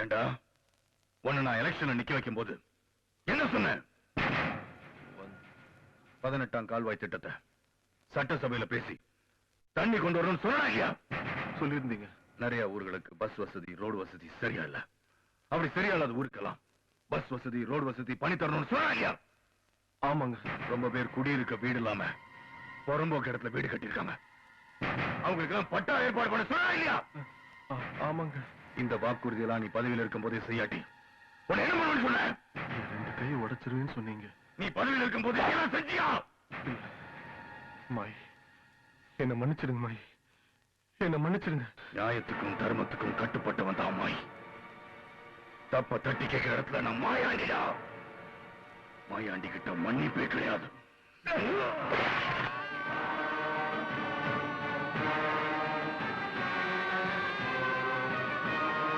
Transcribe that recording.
ஏண்டா உன்னை நான் எலெக்ஷன்ல நிக்க வைக்கும் போது என்ன சொன்னேன்? 18ஆம் கால்வாய் திட்டத்தை சட்டசபையில பேசி தண்ணி கொண்டு வரணும்னு சொன்னாங்க. சொல்லியிருந்தீங்க. நிறைய ஊர்களுக்கு பஸ் வசதி ரோடு வசதி சரியா இல்ல. அப்படி சரியா இல்லாத ஊருக்கெல்லாம் பஸ் வசதி ரோடு வசதி பண்ணி தரணும்னு சொன்னாங்க. ஆமாங்க. ரொம்ப பேர் குடியிருக்க வீடு இல்லாம புறம்போக்கு இடத்துல வீடு கட்டியிருக்காங்க. அவங்களுக்கு எல்லாம் பட்டா ஏற்பாடு பண்ண சொன்னாங்க. ஆமாங்க. இந்த வாக்குறுதியெல்லாம் நீ பதவியில் இருக்கும் போதே செய்யாட்டி உன்னை என்ன பண்ணணும்னு சொன்ன? 2 கையை உடைச்சிருவேன்னு சொன்னீங்க. நீ பதவியில் இருக்கும் போது என்ன செஞ்சியா? மாய், என்ன மன்னிச்சிடுங்க மாய், என்ன மன்னிச்சிடுங்க. நியாயத்துக்கும் தர்மத்துக்கும் கட்டுப்பட்டவன் தான் மாய். தப்ப தட்டி கேட்கிற இடத்துல நான் மாயாண்டிடா. மாயாண்டி கிட்ட மன்னிப்பே கிடையாது.